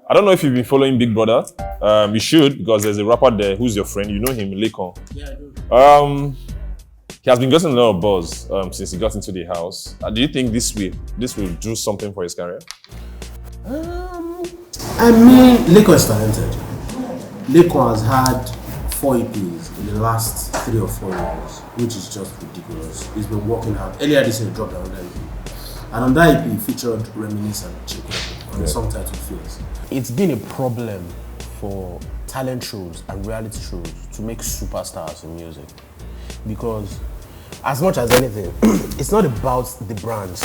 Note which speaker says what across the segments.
Speaker 1: I don't know if you've been following Big Brother. You should, because there's a rapper there who's your friend. You know him, Laycon.
Speaker 2: Yeah, I do.
Speaker 1: He has been getting a lot of buzz since he got into the house. Do you think this will do something for his career?
Speaker 2: I mean, Laycon is talented. Laycon has had 4 EPs in the last 3 or 4 years, which is just ridiculous. He's been working hard. Earlier this year, he dropped another EP. And on that EP, he featured Reminisce and Chico on the song titled Feels. It's been a problem for talent shows and reality shows to make superstars in music. Because as much as anything, it's not about the brands.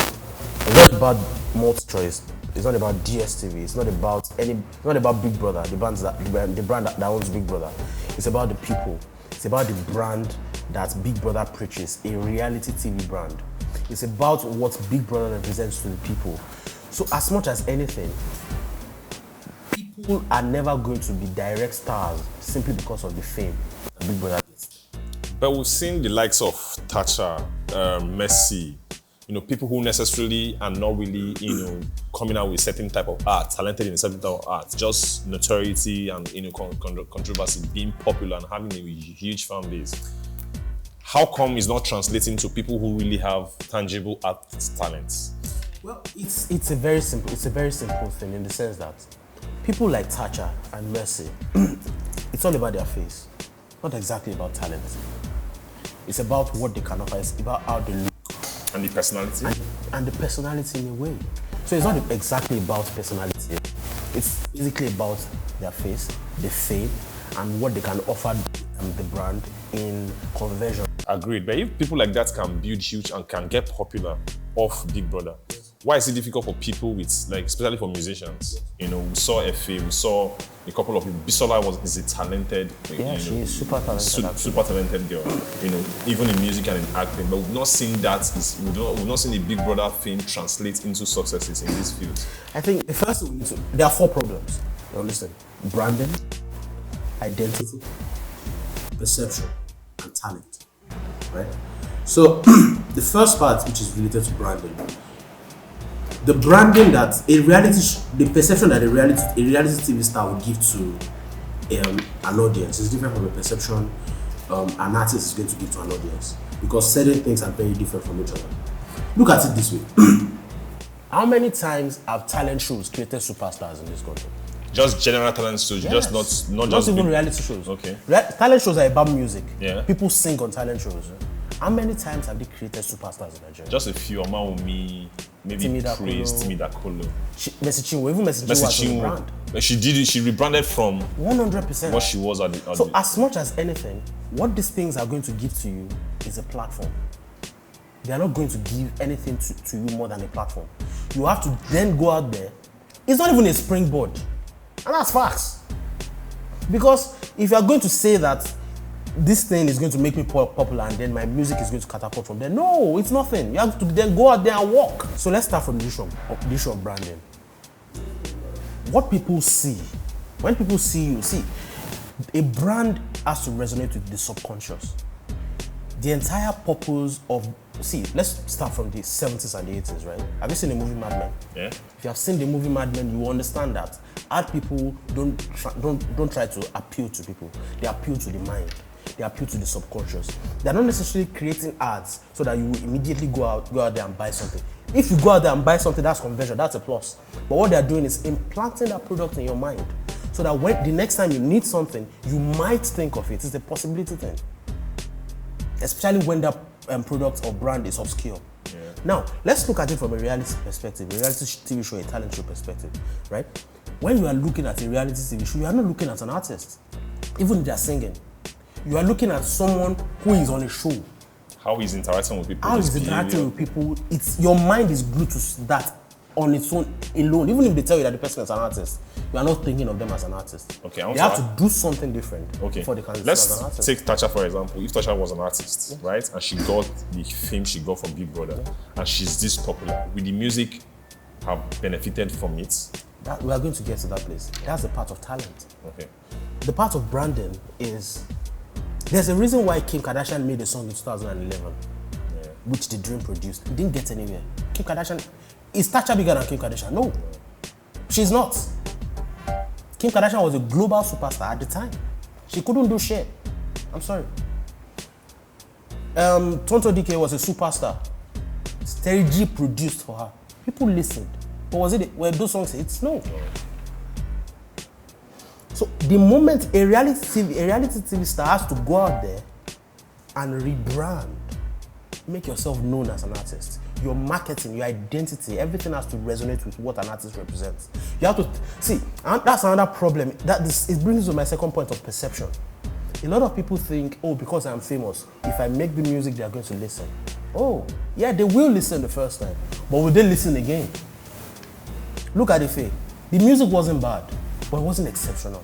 Speaker 2: It's not about Malt Choice. It's not about DSTV. It's not about Big Brother, the brand that owns Big Brother. It's about the people. It's about the brand that Big Brother preaches, a reality TV brand. It's about what Big Brother represents to the people. So as much as anything, people are never going to be direct stars simply because of the fame that Big Brother gets.
Speaker 1: But we've seen the likes of Thatcher, Messi, people who necessarily are not really, coming out with certain type of art, talented in a certain type of art, just notoriety and, controversy, being popular and having a huge fan base. How come it's not translating to people who really have tangible art talents?
Speaker 2: Well, it's a very simple thing in the sense that people like Thatcher and Messi, it's all about their face, not exactly about talent. It's about what they can offer. It's about how they look.
Speaker 1: And the personality?
Speaker 2: And the personality in a way. So it's not exactly about personality. It's basically about their face, the fame, and what they can offer the brand in conversion.
Speaker 1: Agreed. But if people like that can build huge and can get popular off Big Brother, why is it difficult for people with, especially for musicians? We saw FA, we saw a couple of people. Bisola is a talented,
Speaker 2: she is super talented.
Speaker 1: Super talented girl. Even in music and in acting. But we've not seen that. We've not seen the Big Brother fame translate into successes in these fields.
Speaker 2: I think the first thing there are 4 problems. Now listen: branding, identity, perception, and talent. Right? So the first part, which is related to branding, the branding that the perception that a reality TV star will give to an audience is different from the perception an artist is going to give to an audience, because certain things are very different from each other. Look at it this way: how many times have talent shows created superstars in this country?
Speaker 1: Just general talent shows,
Speaker 2: yes.
Speaker 1: not just
Speaker 2: even reality shows.
Speaker 1: Okay.
Speaker 2: Talent shows are about music.
Speaker 1: Yeah.
Speaker 2: People sing on talent shows. How many times have they created superstars in Nigeria?
Speaker 1: Just a few. Omaumi, maybe Praise, Timidakolo.
Speaker 2: Mercy Chinwo, even Mercy Chinwo was a brand.
Speaker 1: But she did it. She rebranded from
Speaker 2: 100%
Speaker 1: what she was at the.
Speaker 2: So as much as anything, what these things are going to give to you is a platform. They are not going to give anything to you more than a platform. You have to then go out there. It's not even a springboard. And that's facts. Because if you are going to say that this thing is going to make me popular and then my music is going to catapult from there, no, it's nothing. You have to then go out there and walk. So let's start from the issue of branding. What people see, when people see you, a brand has to resonate with the subconscious. The entire purpose of, let's start from the 70s and the 80s, right? Have you seen the movie Mad Men?
Speaker 1: Yeah.
Speaker 2: If you have seen the movie Mad Men, you will understand that art people don't try to appeal to people. They appeal to the mind. They appeal to the subconscious. They're not necessarily creating ads so that you immediately go out there and buy something. If you go out there and buy something, that's conversion, that's a plus. But what they're doing is implanting that product in your mind so that when the next time you need something, you might think of it. It's a possibility thing. Especially when that product or brand is obscure.
Speaker 1: Yeah.
Speaker 2: Now, let's look at it from a reality perspective, a reality TV show, a talent show perspective, right? When you are looking at a reality TV show, you are not looking at an artist, even if they are singing. You are looking at someone who is on a show.
Speaker 1: How he's interacting with people.
Speaker 2: How he's interacting with people. Your mind is glued to that on its own alone. Even if they tell you that the person is an artist, you are not thinking of them as an artist.
Speaker 1: Okay,
Speaker 2: they have to do something different before they can see as an artist.
Speaker 1: Let's take Thatcher for example. If Thatcher was an artist, right, and she got the fame she got from Big Brother, and she's this popular, will the music have benefited from it?
Speaker 2: We are going to get to that place. That's the part of talent.
Speaker 1: Okay.
Speaker 2: The part of branding is, there's a reason why Kim Kardashian made a song in 2011, which The Dream produced. It didn't get anywhere. Kim Kardashian, is Thatcher bigger than Kim Kardashian? No, she's not. Kim Kardashian was a global superstar at the time. She couldn't do shit. I'm sorry. Tonto DK was a superstar. Terry G produced for her. People listened. But were those songs hits? No. So the moment a reality TV star has to go out there and rebrand, make yourself known as an artist. Your marketing, your identity, everything has to resonate with what an artist represents. You have to see, and that's another problem. It brings me to my second point of perception. A lot of people think, oh, because I'm famous, if I make the music, they are going to listen. Oh, yeah, they will listen the first time, but will they listen again? Look at the fake. The music wasn't bad, but it wasn't exceptional.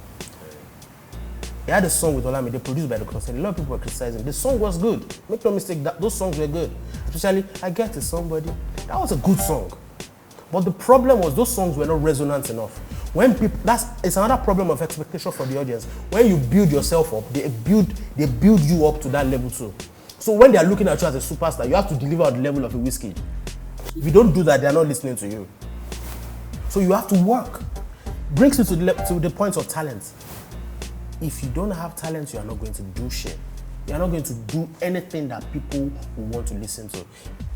Speaker 2: He had a song with Olamide, produced by the concert. A lot of people were criticizing. The song was good. Make no mistake, those songs were good. Especially, I Get to Somebody. That was a good song. But the problem was those songs were not resonant enough. When people, it's another problem of expectation for the audience. When you build yourself up, they build you up to that level too. So when they are looking at you as a superstar, you have to deliver at the level of a Whiskey. If you don't do that, they are not listening to you. So you have to work. Brings me to the point of talent. If you don't have talent, you are not going to do shit. You are not going to do anything that people will want to listen to.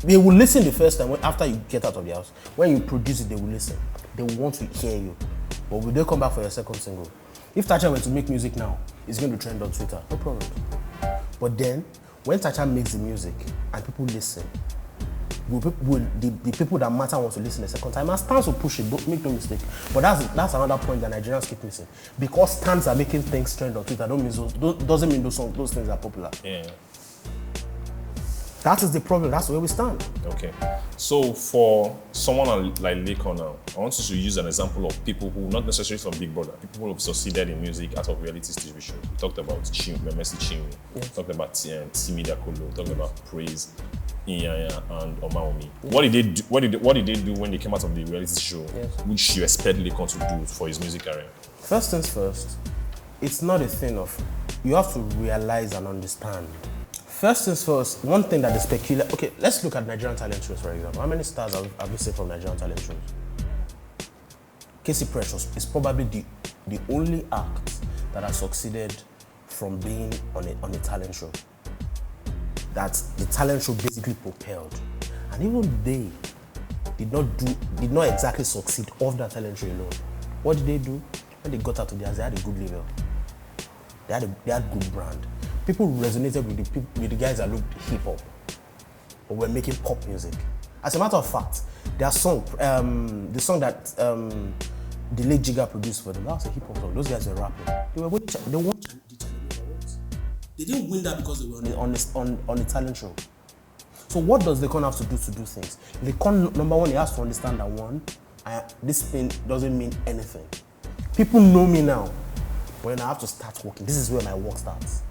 Speaker 2: They will listen the first time after you get out of the house. When you produce it, they will listen. They will want to hear you. But will they come back for your second single? If Tacha were to make music now, it's going to trend on Twitter. No problem. But then, when Tacha makes the music and people listen, the people that matter want to listen the second time, and Stans will push it, don't make no mistake. But that's another point that Nigerians keep missing. Because Stans are making things trend on Twitter, doesn't mean those things are popular.
Speaker 1: Yeah.
Speaker 2: That is the problem. That's where we stand.
Speaker 1: Okay. So for someone like Laycon now, I want you to use an example of people who, not necessarily from Big Brother, people who have succeeded in music out of reality TV shows. We talked about Messi Chinwe,
Speaker 2: yes.
Speaker 1: Talked about Timi Dakolo, talked about Praise, Inyanya, and Omaomi. Yes. What did they do when they came out of the reality show, yes, which you expect Laycon to do for his music career?
Speaker 2: First things first, it's not a thing of, you have to realize and understand. First things first, one thing that is peculiar. Okay, let's look at Nigerian talent shows, for example. How many stars have we seen from Nigerian talent shows? Casey Precious is probably the only act that has succeeded from being on a talent show. That the talent show basically propelled. And even they did not exactly succeed off that talent show alone. What did they do? When they got out of theirs, they had a good label. They had good brand. People resonated with the guys that looked hip-hop or were making pop music. As a matter of fact, their song, the song that the late Jigga produced for them, that was a hip-hop song. Those guys were rapping. They won the Channel Awards. They didn't win that because they were on the talent show. So what does Laycon have to do things? Laycon, number one, he has to understand that one, this thing doesn't mean anything. People know me now, but then I have to start working. This is where my work starts.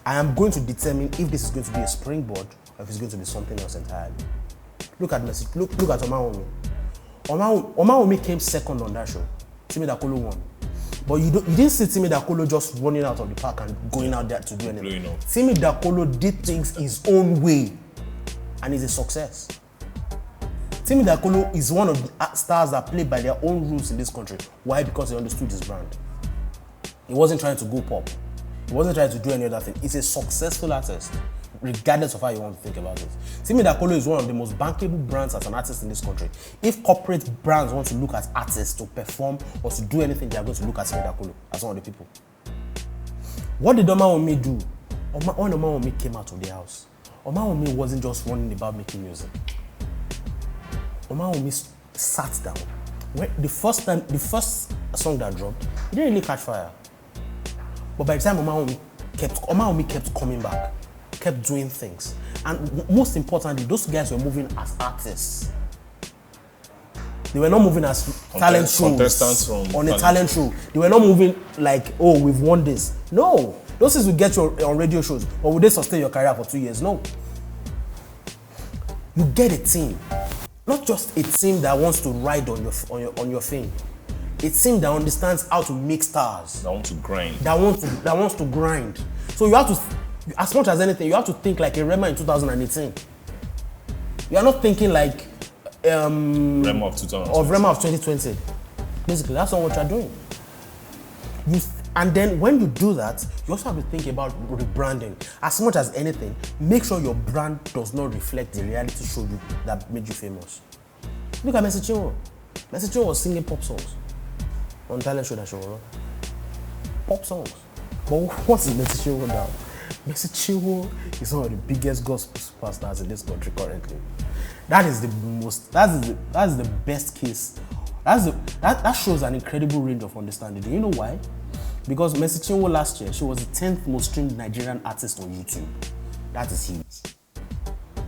Speaker 2: I am going to determine if this is going to be a springboard or if it's going to be something else entirely. Look at Omaomi. Omaomi came second on that show. Timi Dakolo won. But you didn't see Timi Dakolo just running out of the park and going out there to do anything. Timi Dakolo did things his own way and is a success. Timi Dakolo is one of the stars that play by their own rules in this country. Why? Because he understood his brand. He wasn't trying to go pop. He wasn't trying to do any other thing. He's a successful artist, regardless of how you want to think about it. Timi Dakolo is one of the most bankable brands as an artist in this country. If corporate brands want to look at artists to perform or to do anything, they are going to look at Timi Dakolo as one of the people. What did Omaomi do? When Omaomi came out of the house, Omaomi wasn't just running about making music. Omaomi sat down. The first song that dropped, it didn't really catch fire. But by the time Omaomi kept coming back, kept doing things. And most importantly, those guys were moving as artists. They were not moving as talent shows on a talent show. They were not moving like, oh, we've won this. No. Those things will get you on radio shows. But will they sustain your career for 2 years? No. You get a team. Not just a team that wants to ride on your fame. A team that understands how to make stars.
Speaker 1: That wants to grind.
Speaker 2: That wants to grind. So you have to, as much as anything, you have to think like a Rema in 2018. You are not thinking like
Speaker 1: Rema of 2020.
Speaker 2: Rema of 2020. Basically, that's not what you're doing. And then when you do that, you also have to think about rebranding. As much as anything, make sure your brand does not reflect the reality show that made you famous. Look at Mercy Chinwo. Mercy Chinwo was singing pop songs on talent show that she was on. Pop songs. But what's Mercy Chinwo now? Mercy Chinwo is one of the biggest gospel superstars in this country currently. That's the best case. That shows an incredible range of understanding. Do you know why? Because Mercy Chinwo last year, she was the 10th most streamed Nigerian artist on YouTube. That is huge.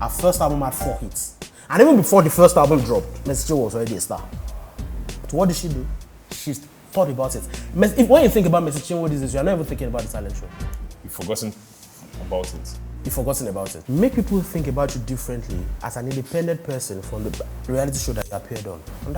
Speaker 2: Her first album had 4 hits. And even before the first album dropped, Mercy Chinwo was already a star. So what did she do? She thought about it. When you think about Mercy Chinwo these days, you're not even thinking about the talent show.
Speaker 1: You've forgotten about it.
Speaker 2: You've forgotten about it. Make people think about you differently as an independent person from the reality show that you appeared on. And that's